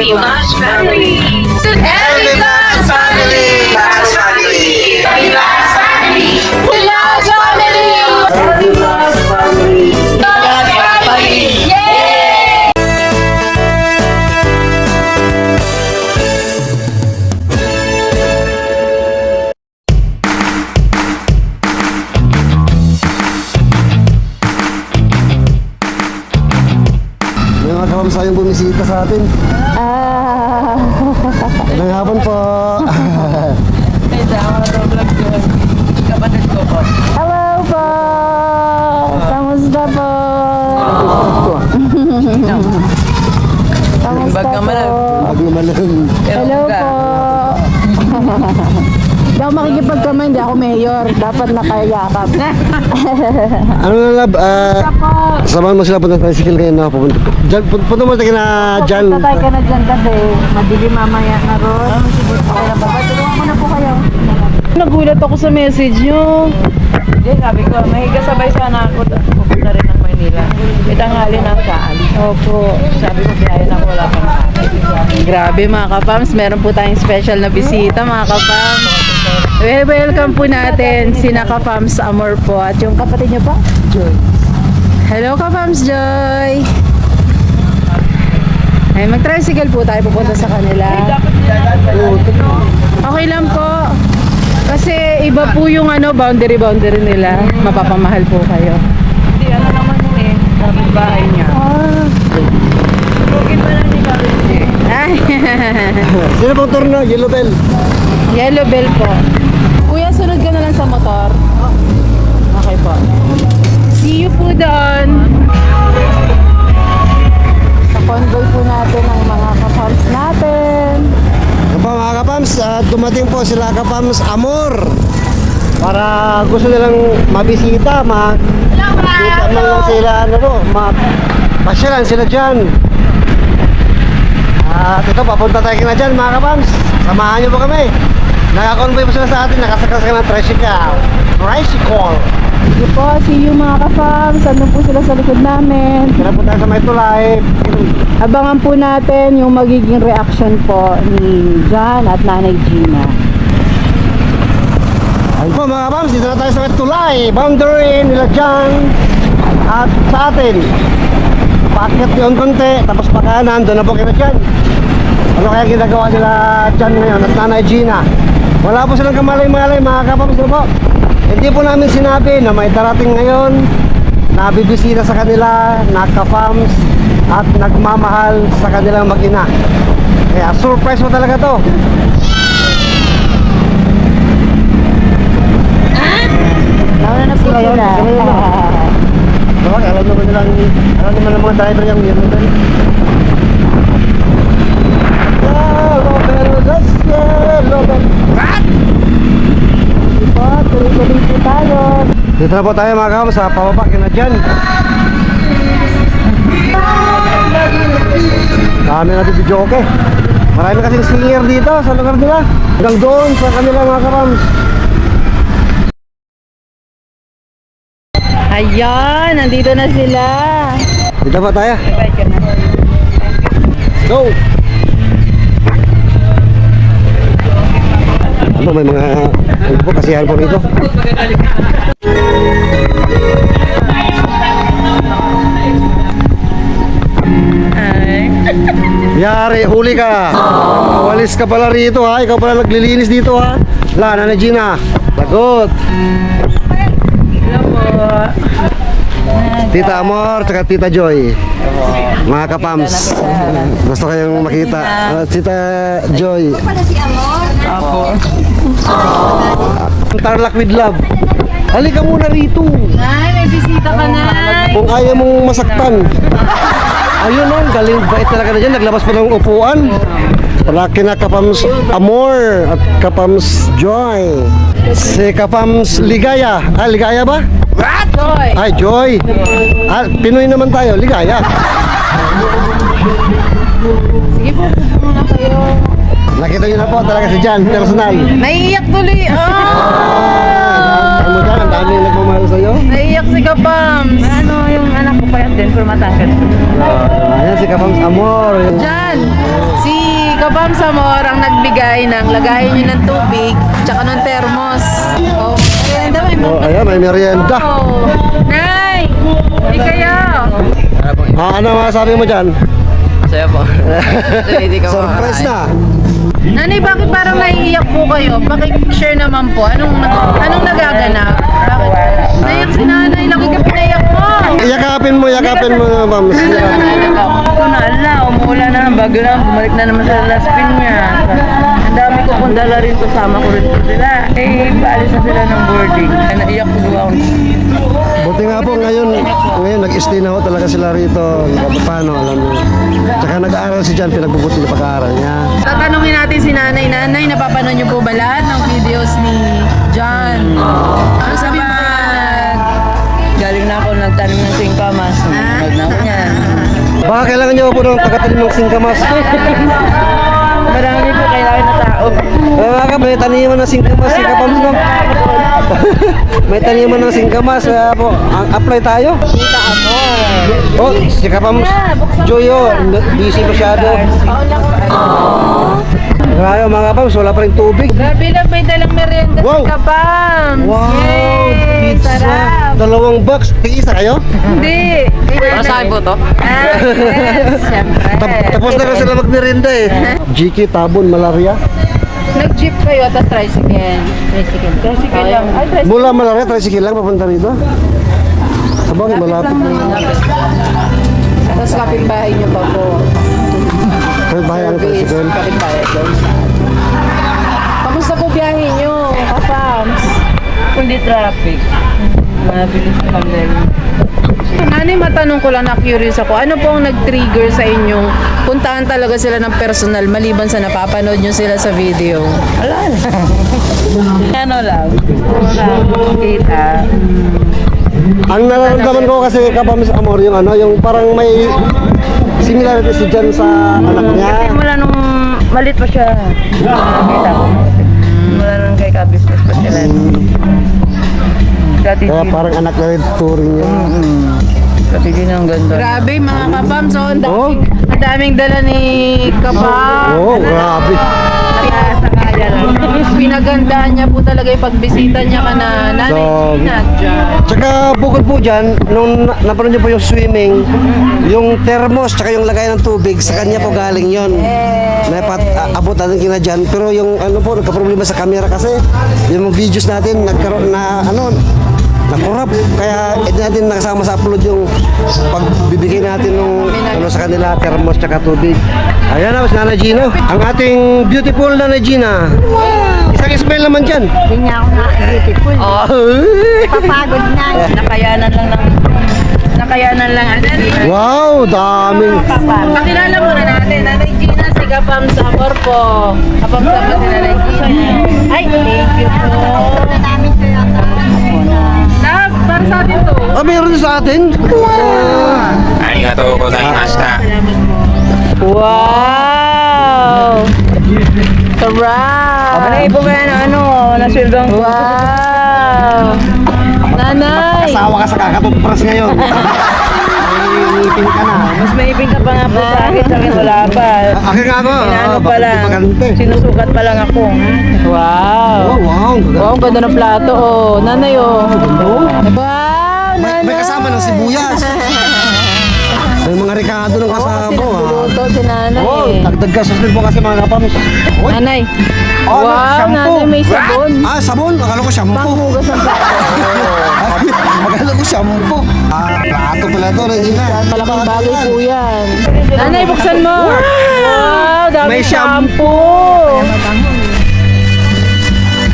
Happy Last Family! Happy Last Family! Last Family! Happy Last Family! Happy Last Family! Happy Last Family! Last Family! Yay! May mga kamamsayang bumisita sa atin. Magandang hapon po. Hello po! Kamusta po? Kamusta po? Pag naman lang. Hello po! Hindi ako makikipagkamay, hindi ako mayor. Dapat nakayakap. Ano na lab? Samahan mo sila punta sa tricycle ngayon na pupunta. Diyan, punta mo tayo na dyan. Tatay ka na dyan kasi madilim mamaya na ron. Okay na ba? Tulungan ko na po kayo. Nagulat ako sa message nyo. Hindi, sabi ko, mahiga sabay sana ako pupunta rin ng Maynila. Itanghali ng kaalis. Opo. Sabi ko, biyahe na ako, wala pang kaalis. Grabe mga kapams, meron po tayong special na bisita mga kapams. Welcome po natin si Kapams Amor po at yung kapatid niyo po, Joy. Hello Kapams Joy! Ay, mag-tricycle po tayo pupunta sa kanila. Okay lang po. Kasi iba po yung boundary nila. Mapapamahal po kayo. Hindi, ano naman yun eh, sabi bahay niya. Tugin pa lang ni Karen eh. Ay, Sino pong turno? Yellow Bell. Yellow bell po. Kuya, sunod ka na lang sa motor. Okay po. See you po doon. Sa convoy po natin ang mga kapams natin. Ano po mga kapams? Dumating po sila Kapams Amor. Para gusto nilang mabisita, makita man lang sila, pasyalan sila dyan. At ito, papunta tayo na dyan mga kapams. Samahan niyo po kami. Nakakonvoy po sila sa atin, nakasakal ng tricycle. Tricycle. Sige po, see you mga kapams. Andun po sila sa likod namin. Kaya po tayo sa may tulay. Abangan po natin yung magiging reaction po ni John at Nanay Gina. Ayun po mga kapams, dito na tayo sa may tulay. Boundary nila dyan. At sa atin. Paakyat yun konti, tapos pakanan, doon na po kita dyan. Ano kaya ginagawa nila dyan ngayon at Nanay Gina? Wala po silang kamalay-malay mga kapams na po. Hindi po namin sinabi na may darating ngayon na bibisita sa kanila, nakapams at nagmamahal sa kanilang mag-ina. Kaya surprise mo talaga to. Nauna na po sila. Bakit? Alam naman ng mga driver yung yun. Yellow bell, that's yellow bell. Sige po, tuloy-tuloy po tayo. Dito na po tayo mga kapams sa pababa na dyan. Dami natin video okay. Marami kasing singer dito sa lugar nila. Hanggang doon sa kanila mga kapams. Ayan, nandito na sila. Dito pa tayo. Bye ka na. Go! Ano, may mga ano po, kasiyahan po rito. Yari, huli ka. Walis ka pala rito ha. Ikaw pala naglilinis dito ha. Lana na Gina. Lagot. Hello po. Tita Amor, tsaka Tita Joy. Mga kapams. Gusto kayong makita. Tita Joy. Apo. Tarlac with love. Halika muna rito. Nay, may bisita ka na. Kung ayaw mong masaktan. Ayun o, galing bait talaga na dyan. Naglabas pa ng upuan. Para kina Kapams Amor at Kapams Joy. Si Kapams Ligaya. Ligaya ba? Joy. Ay, Joy. Pinoy naman tayo. Ligaya. Sige po, pupo muna kayo. Nakita nyo na po talaga si Jan, personal. Naiiyak tuloy. Ano dyan, ang daming nagmamahal sa'yo. Naiiyak si Kapams. Ano yung anak ko pa yan din, pero matangkad. Ayan si Kapams Amor. Jan, si Kabam Samor ang nagbigay ng lagayan nyo ng tubig tsaka ng thermos. Oh, merienda may Oh, ayan, may merienda. Oh, Nay! Hindi kayo. Ano masasabi mo dyan? Saya po. Hindi ka Surprise na. Nanay, bakit parang naiiyak po kayo? Paki-share naman po. Anong nagaganap? Bakit? Naiyak si nanay. Lagi ka pinaiyak mo. Yakapin mo, ma'am. Ako na, ala, umuulan na ng bagyo na, bumalik na naman sa last pin niya. Ang dami ko pong dala rin, kasama ko rin po sila. Eh, paalis na sila ng boarding. Naiyak ko doon. Buti nga po ngayon nag-stay na ho talaga sila rito. Paano, alam mo. Tsaka nag-aaral si Jan, pinagbubuti na pag-aaral niya. Tatanungin natin si nanay. Nanay, napapanood niyo po ba lahat ng videos ni John? Ano sabi mo kay nanay? Galing na ako nagtanim ng singkamas. Nag na ako niyan. Baka kailangan niyo po ng pagkatanim ng singkamas. Marami po kailangan na tao. Baka may taniman ng singkamas, singkapams no? May taniman ng singkamas, kaya po, apply tayo. Kita ako. Oh, singkapams, Joyo, busy masyado. Grabe mga kapams, wala pa rin tubig. Grabe lang, may dalang merienda Wow. si Kapam. Wow, Yay! pizza. Sarap. 2 box. Tig-isa kayo? Hindi. Masahin po to? Ah, yes. Siyempre. Tapos na sila magmerinda eh. GK, tabon, malaria. Nag-jeep kayo at tricycle. Tricycle lang. Ay, tricycle. Mula malaria, tricycle lang papunta rito. Sabang, malapit na yun. Tapos kapitbahay niyo pa po. May bahay ang tricycle. Kapitbahay daw. Kamusta po biyahe niyo, Kapams? Kundi traffic. Mabilis na kami. Nanay, matanong ko lang, na-curious ako. Ano po ang nag-trigger sa inyong puntahan talaga sila ng personal maliban sa napapanood nyo sila sa video? Wala na. Ano lang. Kita. Ang nararamdaman ko kasi kapams Amor, yung ano, yung parang may similarity si Jan sa anak niya. Mula nung malit pa siya. Kita ko. Mula nung kay ka-business pa sila. Dati Kaya parang anak na rin turing niya. Dati din ang ganda. Grabe mga Kapam, so ang Oh. daming dala ni Kapam. Oh, grabe. Sa kaya lang. Pinagandaan niya po talaga yung pagbisita niya ka na nanay So, Gina dyan. Tsaka bukod po dyan, nung napanood niyo po yung swimming, yung thermos tsaka yung lagay ng tubig, sa kanya po galing yon. Abot natin kina dyan. Pero yung ano po, nagka-problema sa camera kasi, yung videos natin, nagkaroon na ano, nakurap. Kaya hindi natin nakasama sa upload yung pagbibigay natin ng ano sa kanila, thermos tsaka tubig. Ayan na, si Nanay Gina. Ang ating beautiful Nanay Gina. Isang smile naman dyan. Hindi niya ako na-beautiful. Oh. Papagod na. Nakayanan lang. Wow, daming. Pakilala muna natin, Nanay Gina, si Kapam Samor po. Kapam Samor si Nanay Gina. Ay, thank you po. Namin ito yung Nak, para sa atin to. Ah, meron sa atin? ありがとうございました。 Wow! Sarap! Ano po kaya na ano? Nasweldoan ko. Wow! Nanay! Asawa ka sa kakatutpras ngayon. May ngipin ka na. Mas maipin ka pa nga po sa akin. Sa akin wala pa. Akin nga ako. Inaano pa bakit lang. magante? Sinusukat pa lang ako. Wow! Oh, wow. Wow, ang ganda ng plato, oh. Nanay, oh. Wow, nanay! May kasama ng sibuyas. May mga rekado ng kasama mo. Nagluluto si nanay, Oh, eh. dagdag gastos din po kasi mga kapams. Oy. Nanay! Oh, Wow, shampoo. nanay, may sabon. Ah, sabon? Akala ko shampoo. Panghugas ng plato. Akala ko shampoo. Ah, plato pala ito, Regina. Malaking bagay po yan. Nanay, buksan mo! Wow, dami May shampoo!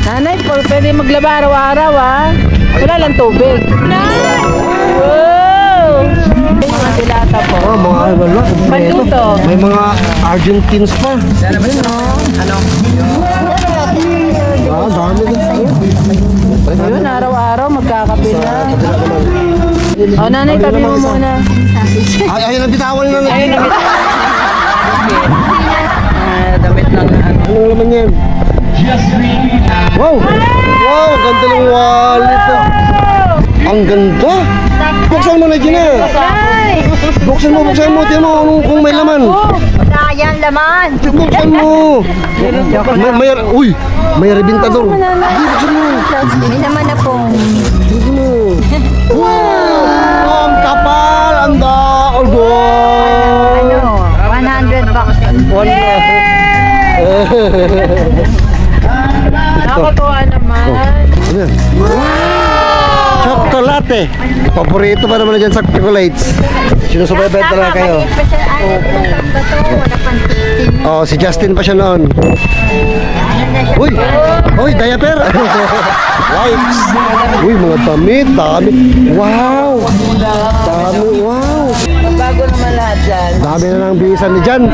Nanay, pwede maglaba araw-araw, ah. Wala lang tubig. Wow! Mga dilata po. Oh, mga wala. Panluto. May mga Argentines pa. Ano? Ah, dami na. Ayun, araw-araw magkakape na. O, nanay, tabi mo muna. Ay, ayun ang bitawan na. Ayun na. Damit lang. Ano naman yan? Wow! Wow, ganda ng wallet. Ang ganda! Buksan mo na, Gina. Buksan mo. Tingnan mo kung may laman. Wala yan laman. Buksan mo. May rebintador. Buksan mo. Hindi naman na po. Buksan mo. Wow! Ang kapal! Ang daol ko! Ano? 100 bucks. Nakakatuwa naman. Ano yan? Chocolate. Paborito pa naman na dyan sa chocolates. Sinusubaybay talaga kayo. Oh, si Justin pa siya noon. Uy, diaper. Wipes. Uy, mga damit, dami. Wow. Bago naman lahat dyan. Dami na ng bisan ni Jan.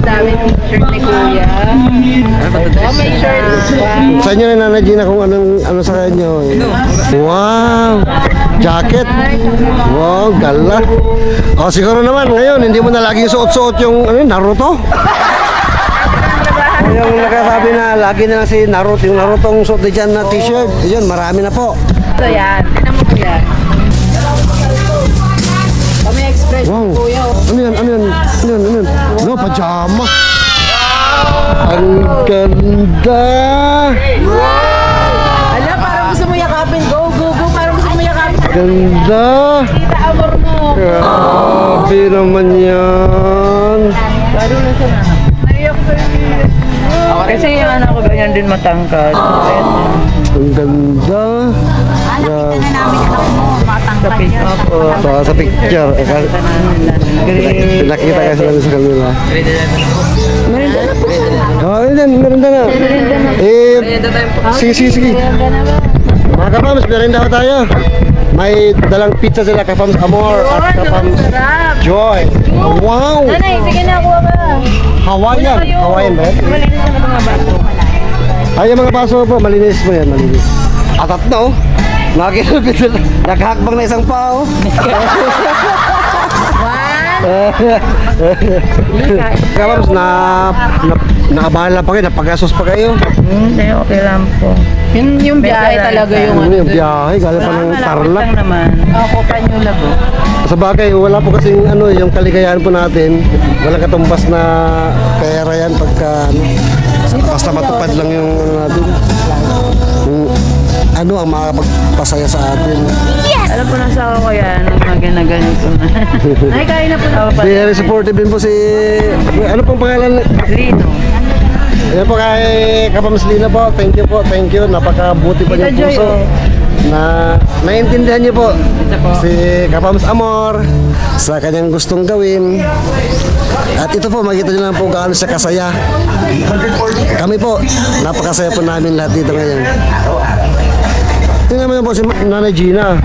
Dami ng shirt ni Kuya. May shirt pa. Sa inyo na Nana Gina kung ano sa kanyo. Wow. Jacket. Wow, gala. O siguro naman ngayon hindi mo na lagi suot-suot yung Naruto. Yung nagsasabi na lagi na lang si Naruto, yung Naruto ang suot ni Jan na t-shirt. Yun, marami na po. So yan. Tignan mo Kuya. Kami express Wow. ni Kuya. Ano yan? No, pajama. Ang ganda. Ala, parang gusto mo yakapin. Go. Parang gusto mo yakapin. Ganda. Kita amor mo. Grabe naman yan. Lalo na siya na. Naiyak ko Kasi yung anak ko ganyan din matangkad. Ang ganda. Nakita na namin anak mo. Matangkad yan. Sa picture. Pinakita kasi namin sa kanila. Meron na. Sige. Mga kapams, meron na tayo. May dalang pizza sila, Kapams Amor at Kapams Joy. Wow! Nanay, sige na, kuha ba? Hawaiian ba yan? Malinis na mga baso. Ay, yung mga baso po, malinis po yan, malinis. Atat na oh. Nakakilapit sila. Naghahakbang na isang pao. Kapams, naabala pa kayo, napagasos pa kayo. Hindi, okay lang po. Yung biyahe talaga yung Ano yung biyahe, galing pa ng Tarlac. Lang naman. Ako pa nyo labo. Sa bagay, wala po kasing yung kaligayahan po natin. Walang katumbas na pera yan pagka basta matupad lang yung natin. Yung ang makapagpasaya sa atin. Alam po nasa ako yan, na ganito na. Ay, kain na po na. Very supportive din po si... Ano pong pangalan? Lino. Ayan po kay Kapams Lina po. Thank you. Napakabuti pa yung puso. Na naiintindihan niyo po si Kapams Amor sa kanyang gustong gawin. At ito po, makita niyo lang po gaano siya kasaya. Kami po, napakasaya po namin lahat dito ngayon. Tingnan mo po si Nanay Gina.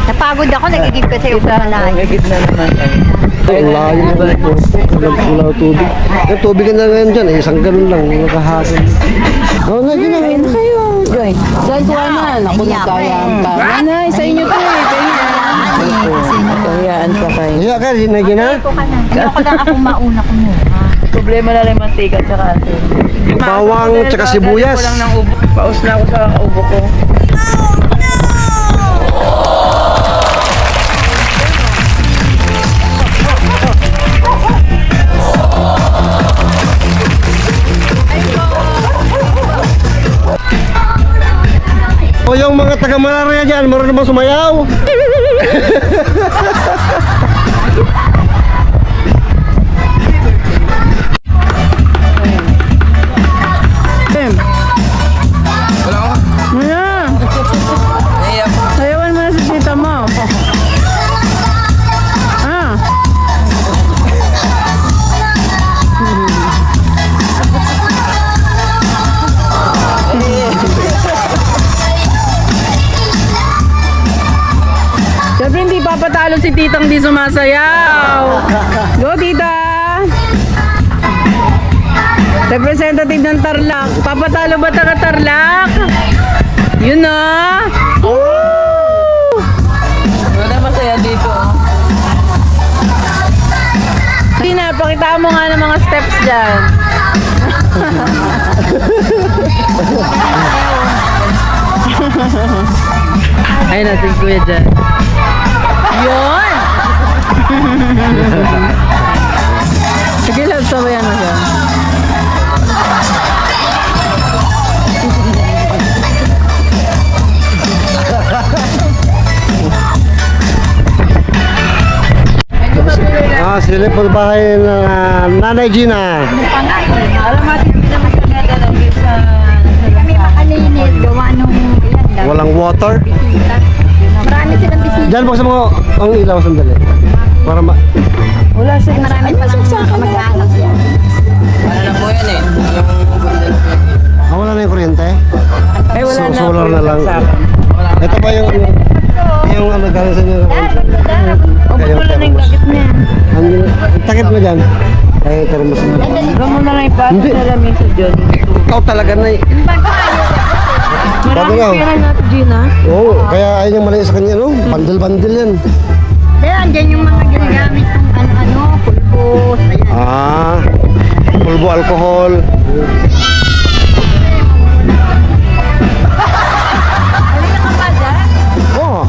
Napagod ako, nagigib ko sa'yo pa malayo. Nagigit na naman kami. Ang layo na po. Wala tubig. Yung tubig na ngayon dyan, isang ganun lang, nakahapon. Oo nga, Gina. Kayo, Joy. Diyan tuwa na. Naku, nagkayaan pa. Nanay, sa inyo to eh. Kayaan pa kayo. Iya ka, Nanay Gina? Ayoko lang akong mauna ko muna. Problema na lang mantika tsaka asin. Bawang tsaka sibuyas. Ko lang ng ubo. Paus na ako sa ubo ko. O yung mga taga-Malaria dyan, marunong naman sumayaw. Sayawan mo na si tita mo. Siyempre hindi papatalo si titang di sumasayaw. Go tita! Representative ng Tarlac. Papatalo ba taga Tarlac? Yun na! Wala masaya dito. Tina, pakita mo nga ng mga steps dyan. Ayun na, si Kuya dyan. Yun! Sige lang, sabayan mo siya. Sila po bahay na Nanay Gina. Alam natin, hindi naman siya nagalaw sa... Kami makalinit, gawa nung yan lang. Walang water. Bisita. Marami silang bisita. Diyan buksan mo ang ilaw sandali. Para Wala siya. Marami pa lang mag-aanap yan. wala na yung kuryente. Ay, wala na. Solar na lang. Ito pa yung ano galing sa inyo. Kayo Wala na yung gagit niya. ang takip mo dyan. Ay, termos mo. Huwag mo na lang ipasok Hindi. sa lamig sa Diyos. Ikaw talaga na Maraming nga. pera na ito, Gina. Oo, kaya ayun yung mali sa kanya, no? Bandil-bandil yan. Kaya andyan yung mga ginagamit ng ano-ano, pulpos, ayan. Ah, pulbo alcohol. Halika ka pa dyan? Oo.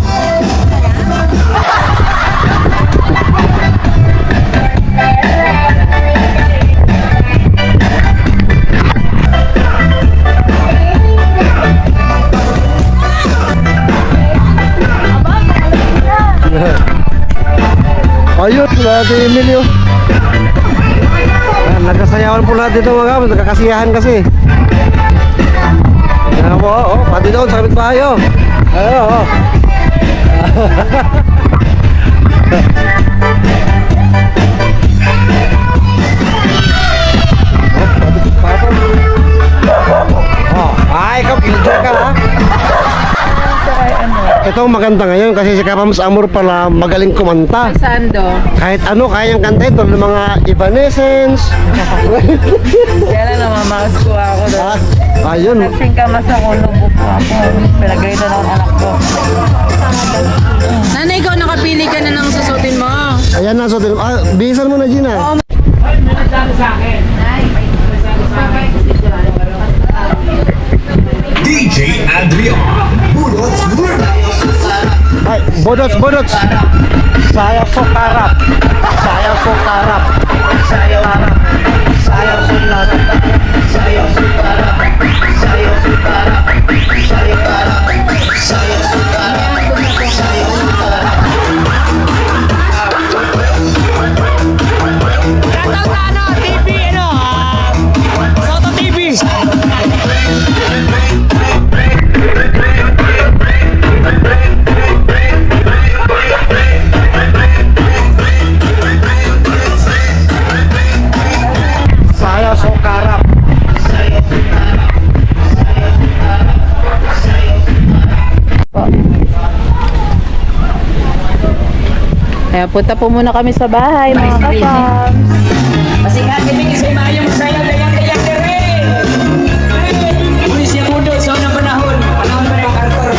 Ayun, Ate Emilio. Nagkasayawan po lahat dito mga kapatid, nagkakasiyahan kasi. Yan po, pati doon sa kapit bahay, Ayun, ay, ikaw, filter ka, ha? Ito ang maganda ngayon kasi si Kapams Amor pala magaling kumanta. Sando. Kahit ano, kayang kanta ito ng mga Evanescence. Kaya na namamakas ko ako doon. Ayun. Kasing kamas ako, lubo po ako. Pinagalitan ako ng anak ko. Nanay, ikaw nakapili ka na ng susutin mo. Ayan na, so, bihisan mo na, Gina. DJ Adrian Bulots Ay, bodots. Saya sokarap. Saya sokarap. Saya sokarap. Saya sokarap. Saya sokarap. Saya sokarap. Saya sokarap. Saya Saya sokarap. Kaya punta po muna kami sa bahay, mga kapams. Pasikat ibigay sa imayong saya dayang-dayang dere. Pulis yung mundo sa unang panahon. Panahon pa rin ang kartor.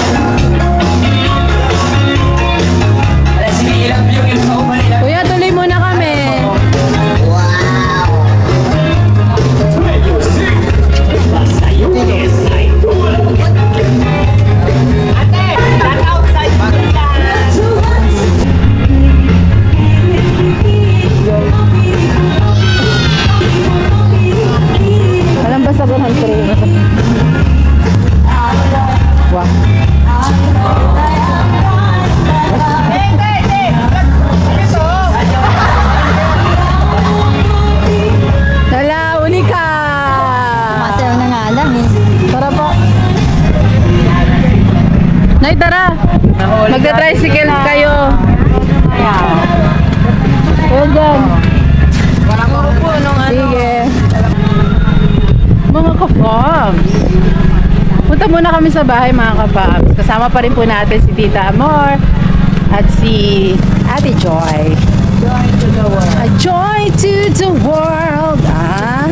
Ala, sige, ilang view yung kauban nila. Kuya, tuloy muna kami. Alam ba sa buhan ko rin? Wow. Tala, uli ka! Masayaw na nga lang eh. Tara po. Nay, tara. Magta-tricycle kayo. Huwag dyan. Sige. Mga ka-fams. Punta muna kami sa bahay, mga ka-fams. Kasama pa rin po natin si Tita Amor at si Ate Joy. A joy to the world. Ah.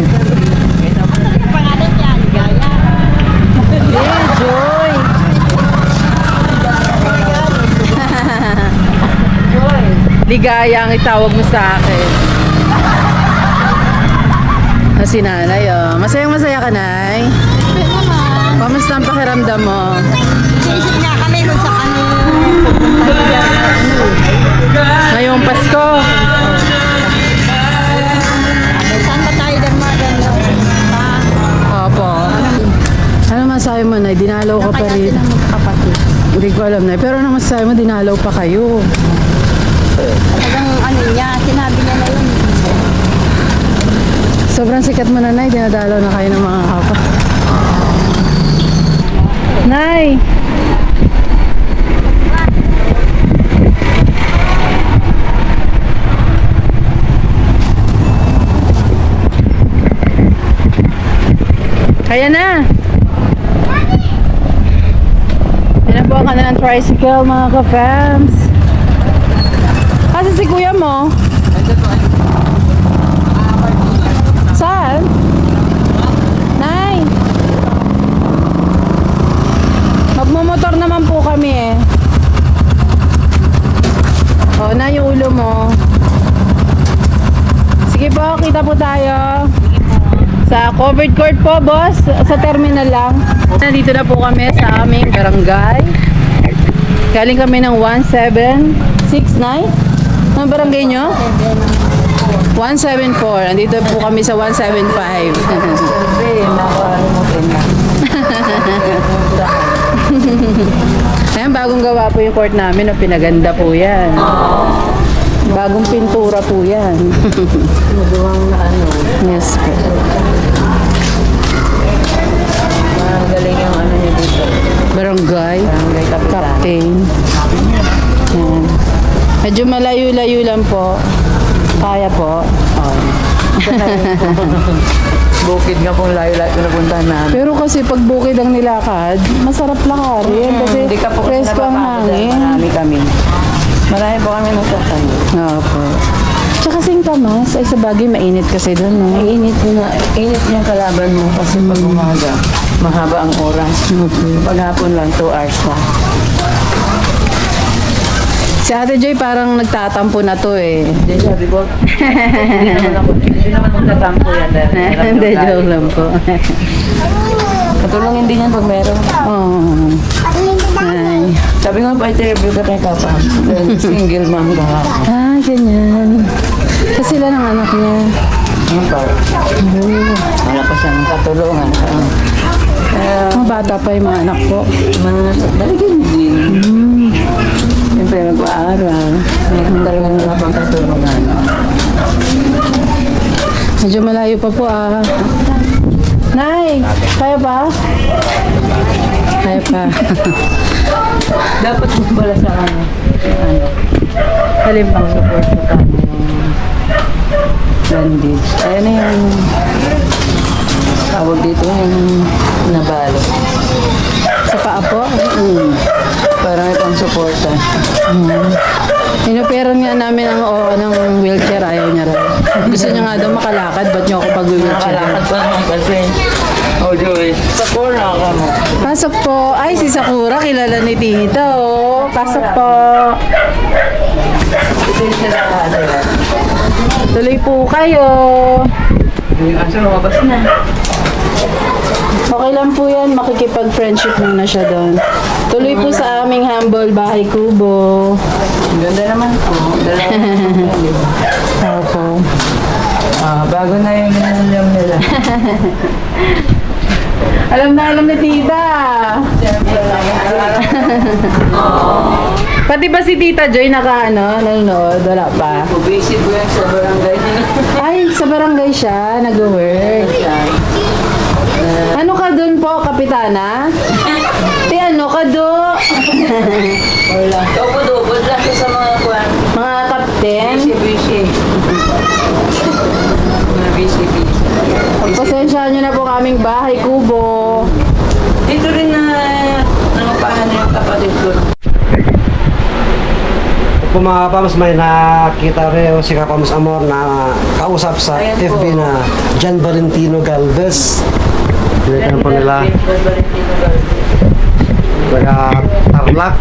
Pangalan yan, Gaya. Hey, Joy. Ligaya ang itawag mo sa akin. Si nanay, Masayang-masaya ka, nay? Naman. Kamusta ang pakiramdam mo? Isip nga kami kung sa kami Hindi ko alam na. Pero naman sabi mo, dinalaw pa kayo. Talagang ano niya, sinabi niya na yun. Sobrang sikat mo na, Nay. Dinadalaw na kayo ng mga kapa. Nay! Kaya na! Pinabuha ka na ng tricycle, mga ka-fams. Kasi si kuya mo? Saan? Nay! Magmumotor naman po kami eh. O, na yung ulo mo. Sige po, kita po tayo. Sa covered court po, boss. Sa terminal lang. Nandito na po kami sa aming barangay. Galing kami ng 1769. Anong barangay nyo? 174. Nandito po kami sa 175. Ayan, bagong gawa po yung court namin. Pinaganda po yan. Bagong pintura po yan. Yes po. Galing yung ano niya dito. Barangay. Barangay Captain. Yan. Medyo malayo-layo lang po. Kaya po. Bukid nga pong layo-layo na puntahan namin. Pero kasi pag bukid ang nilakad, masarap lakarin. Kasi Hindi ka po kasi presko ang napapagod dahil hangin. marami kami. Marami po kami nasasaya. Opo. Tsaka kasing kamas, ay sa bagay mainit kasi doon. No? Init yung kalaban mo kasi pag umaga, mahaba ang oras. Pag hapon lang, 2 hours pa. Si Ate Joy parang nagtatampo na to eh. Hindi, sabi ko, hindi naman magtatampo yan. Hindi, joke lang po. Katulungin din yan pag meron. Oh. Ay. Sabi ko, pa-interview ka kay Papa. Single mom ka. Ah, ganyan. Kasi sila ng anak niya. Ano pa? Wala pa siyang katulungan. Mga bata pa yung mga anak po. Daligin din. Siyempre mag-aaral. Meron talagang wala pang katulungan. Medyo malayo pa po ah. Nay, kaya pa? Kaya pa. Dapat bala sa ano. Halim pang Support sa kanya yung bandage. Ayan na yung tawag dito yung nabalo. Sa paa po? Parang itong suporta. Inuperan nga namin ang ng wheelchair, ayaw niya rin. Gusto niya nga daw makalakad, ba't niyo ako pag-wheelchair? Nakalakad pa naman kasi. Oh, Joey. Sa corner ka mo. Pasok po. Ay, si Sakura, kilala ni Tito. Pasok po. Ito yung sinakada. Tuloy po kayo. Yung aso, lumabas na. Okay lang po yan, makikipag-friendship muna siya doon. Tuloy po sa aming humble bahay kubo. Ang ganda naman po. Dalawang di ba? Opo. Bago na yung minalam nila. Alam ni Tita. Pati ba si Tita Joy nanonood? Wala pa. Busy po yan sa barangay nila. Ay, sa barangay siya, nag-work. Ano ka dun po, Kapitana? Ano ka do? Wala. Dobod lang siya sa mga kwan. Mga kapten? Busy. Mga busy. Pagpasensyahan nyo na po kaming bahay kubo. Dito rin na nangupahan yung kapatid ko. Kung mga Pams, may nakita rin si Kapams Amor na kausap sa Ayan po. FB na John Valentino Galvez. Pinagkan po nila taga Tarlac.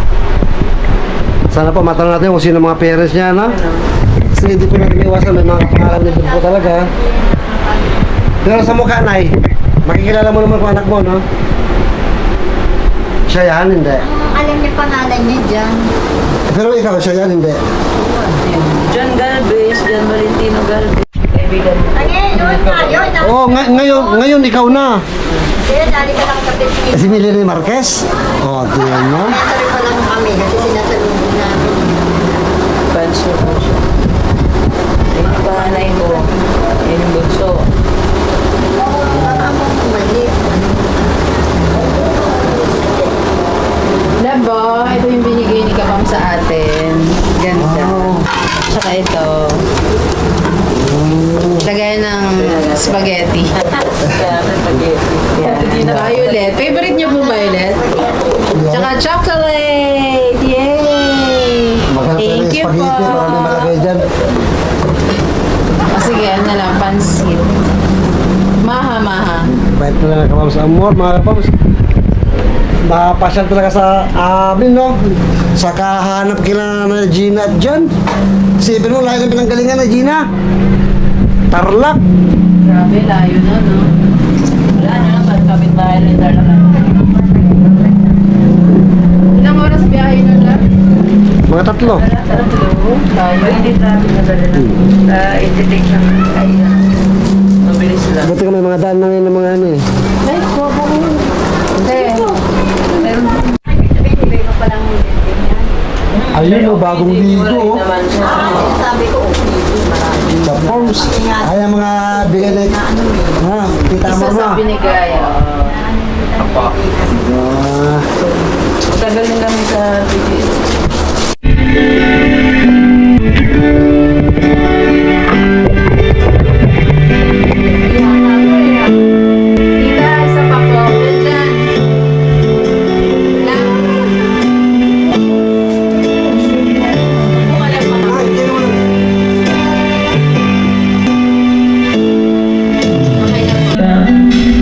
Sana po matanong natin kung sino mga parents niya, no? Kasi hindi po natin iwasan, may mga kapangalan din po talaga. Pero sa mukha, Nay, makikilala mo naman kung anak mo, no? Siya yan, hindi. Alam niya pangalan niya dyan. Pero ikaw, siya yan, hindi. John Galvez, John Valentino Galvez. Kaibigan mo. Ayun, yun tayo. Oo, ngayon ikaw na. Kaya dali ka lang kapit niya. Si Milene Marquez? Oo, tingnan mo. Kaya sabi ko kami kasi sinasalubong namin. Panso. Ayun yung panganay ko. Ayun yung bunso. Maliit. Labo, ito yung binigay ni Kapam sa atin. Ganda. Tsaka ito. Lagay ng spaghetti. Violet. Favorite niyo po violet? Tsaka chocolate! Yay! Thank you po. Para may malagay dyan. Sige, ano na lang, pansit. Maha. Bait na lang kapams amor, mga kapams. Mapasyal talaga sa amin, no? Sa kahanap kila na Gina at John. Isipin mo, lahat ng pinanggalingan na Gina. Tarlac. Grabe, layo na, no? Wala nyo lang, kapit bahay ng Tarlac. Ilang oras biyahe nun lang? Mga tatlo. Tayo. Hindi traffic na dala na. I-detect na. Ay, mabilis lang. Buti ka may mga daan na ngayon ng mga ano eh. Ay, kobo. Hindi. Sabihin ko palang ganyan. Ayun o, bagong ligo. oh. Naman siya. Sabi ko, marami. Sa forms. Ay, ang mga bigay na ha, tita Isa mo sa na. binigay. Tagal din kami sa PGS. Tita, isa pa po. Dyan. Lang.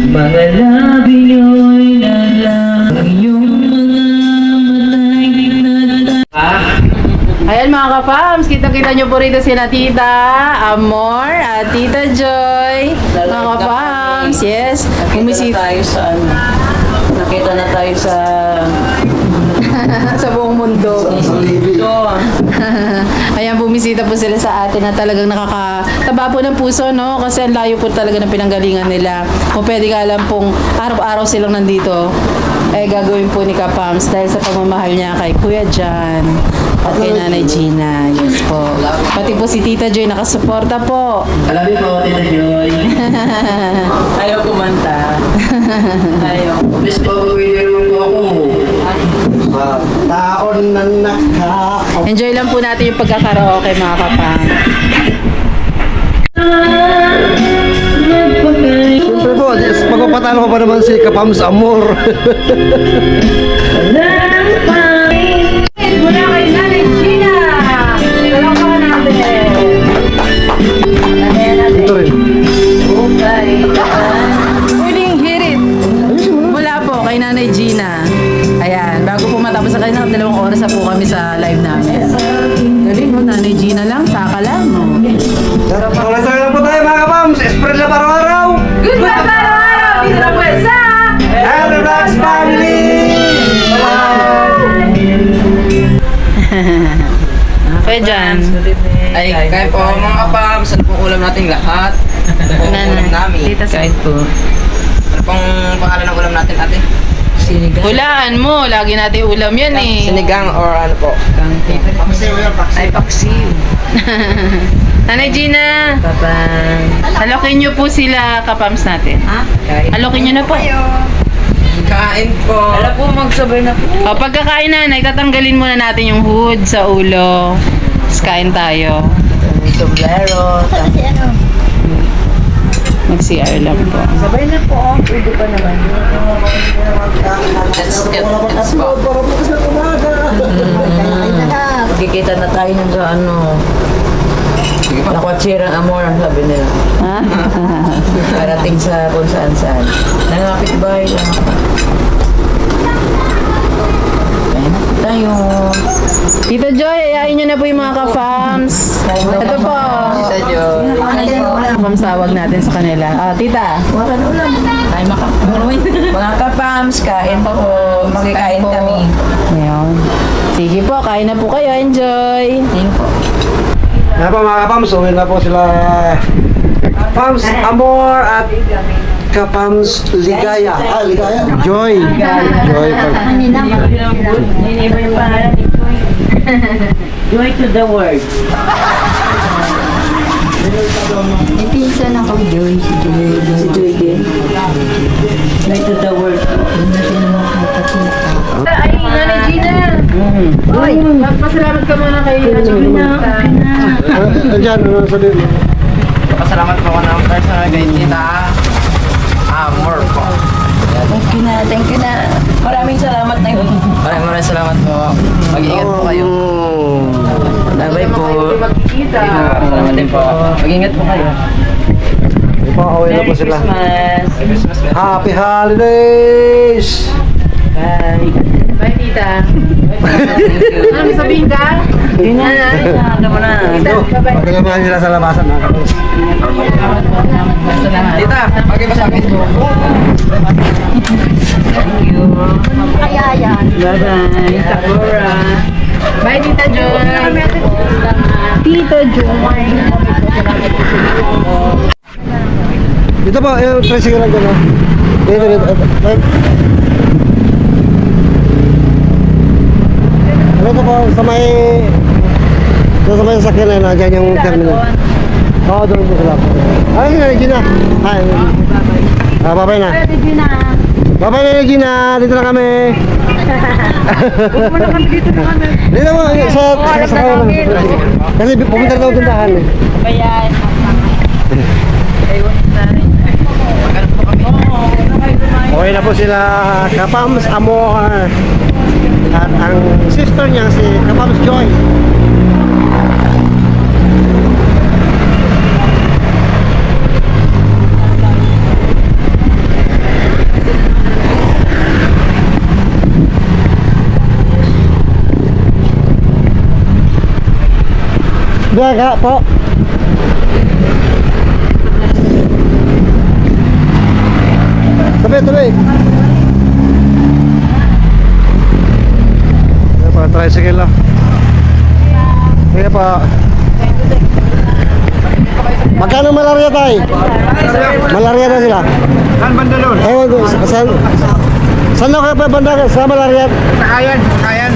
Mga labi nyo'y lalang iyong mga matay. Ayan mga ka-fams, kita-kita nyo po rito sina Tita Amor at Tita Joy. Mga ka-fams, yes. Nakita na Bumisita tayo sa ano. Nakita na tayo sa sa buong mundo. ito. Ayan, bumisita po sila sa atin na talagang nakakataba po ng puso, no? Kasi ang layo po talaga ng pinanggalingan nila. Kung pwede ka alam pong araw-araw silang nandito, eh gagawin po ni Kapams dahil sa pagmamahal niya kay Kuya Jan at kay Nanay Gina. Yes po. Pati po si Tita Joy nakasuporta po. Alam mo, Tita Joy. Ayaw kumanta. Ayaw. Miss po, mo po ako. Taon na naka. Enjoy lang po natin yung pagkakaraoke mga Kapams. Siyempre po, magpapatalo ko pa naman si Kapams Amor. Mula kay Nanay Gina! Talakahan natin! Ito rin. Huling hirit mula po kay Nanay Gina. Ayan, bago po matapos sa kanina, 2 oras na po kami sa live namin. Galing mo, Nanay Gina lang, saka lang. No? Tuloy-tuloy lang po tayo mga Kapams. Spread lang araw-araw. Good bye, araw-araw! Dito na po sa... Hello, Relax Family! Kuya Jan. Ay, kahit po mga kapams, ano pong ulam natin lahat? Ano pong ulam namin? Tita sa... Kahit po. Ano pong pangalan ng ulam natin ate? Sinigang. Hulaan mo, lagi natin ulam yan eh. Sinigang or ano po? Ay, paksiw. Nanay Gina, Papang. alokin niyo po sila Kapams natin. Kain. Alokin niyo na po. Kain po. Alam po, magsabay na po. O, pagkakain nanay, tatanggalin muna natin yung hood sa ulo. Tapos kain tayo. Sombrero. Kasi ano, Mag-CR lang po. Sabay na po. Pwede pa naman. Let's get let's go. Magkikita na tayo ng ano. Nakwatsirang amor, sabi nila. Ha? Parating sa kung saan-saan. Nangapit bahay lang. Kaya na tayo. Tito Joy, ayayin niyo na po yung mga ka-fams. Ito po. Tita Joy. Kapams tawag natin sa kanila. Ah, tita. Wakan ulam. Ay, mga kapams, kain po. Magkikain kami. Ngayon. Sige po, kain na po kayo. Enjoy. Tingin po. Yan po mga Kapams, uwi na po sila Pams Amor at Kapams Ligaya. Ligaya? Joy. Joy. kanina, Hindi ba yung pangalan? Joy to the world. May pinsan ako, Joy. Si Joy. Si Joy din. Joy to the world. Ay, Nanay Gina! Uy! Magpasalamat ka muna kay Gina. Andyan, ano sabihin mo? Pasalamat po ako ng personal kay Tita Amor po. Thank you na. Maraming salamat na yun. Maraming salamat po. Mag-iingat po kayo. Bye po. Magkikita. Salamat din po. Mag-ingat po kayo. Ipakawin na Merry po sila. Christmas. Happy Holidays! Bye. Bye, tita. Ano sabihin ka? Yun na. Tama na. Pagkagamahan nila sa labasan. Tita, pag-ibasapit po. Thank you. Kaya yan. Bye-bye. Sakura. Bye, Tita Joy. Tito Joy. Dito po, yung tricycle lang dyan. Dito, dito. Dito po, sa may... Sa may sakyan na yun, dyan yung terminal. Oo, doon po sila. Ay, Gina. Hi. Bye-bye na. Pwede din na. Bye-bye na, Gina. Dito na kami. Dito mo, sa kawan lang. Kasi pumunta na ako tindahan eh. Kaya, Okay na po sila Kapams Amor at ang sister niya si Kapams Joy. Daga po. Tabi, tabi. Kaya pa, tricycle lang. Kaya pa. Magkano malaria tayo? Malaria na sila. Saan banda doon? Ewan ko, saan na kayo pa banda sa malaria? Kayan.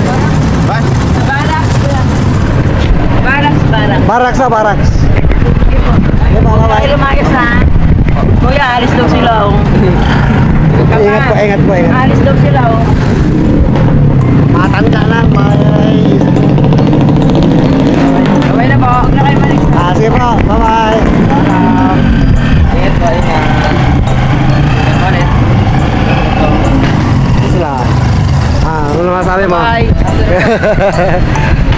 Bas? Baraks na, baraks. Kaya pa, Ay, lumayas na. Kuya, alis daw sila. Oh. ingat po, ingat po, ingat. Alis daw sila. Oh. Matanda lang, may... Okay na po. Huwag na kayo malis. Sige po, bye-bye. Ingat po, ingat. Ingat ulit. Sila. Ano naman sabi mo? Bye.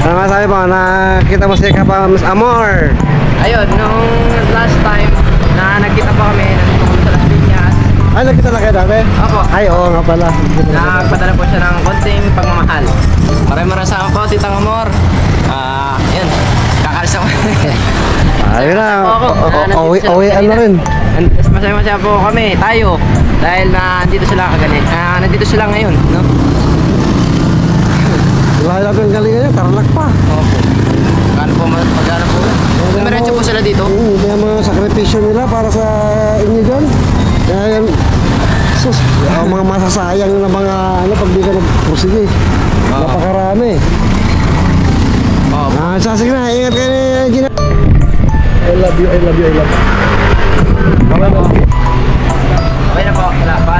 Ano naman sabi mo? Nakita mo si Kapams Amor. Ayun, nung last time na nagkita pa kami, nandito kami sa Las Piñas. Ay, nakita na kayo dati? Opo. Ay, oo nga pala. Nagpadala po siya ng konting pagmamahal. Maraming sama po, Titang Amor. Yun. Kakalis ako. Ayun na. Nandito sila Uwian na rin. Masaya-masaya po kami, tayo. Dahil nandito sila kagalit. Nandito sila ngayon, no? Wala natin galingan niya, tarlak pa. Opo. Magkano po? Dumiretso po sila dito. Hindi ang mga sakripisyo nila para sa inyo dyan. Kaya yan, sus, ang mga masasayang na mga ano pag di ka nag-prosige. Napakarami. Opo. Sige na, ingat kayo ni Gina. I love you, I love you, I love you. Okay na po. Wala pa.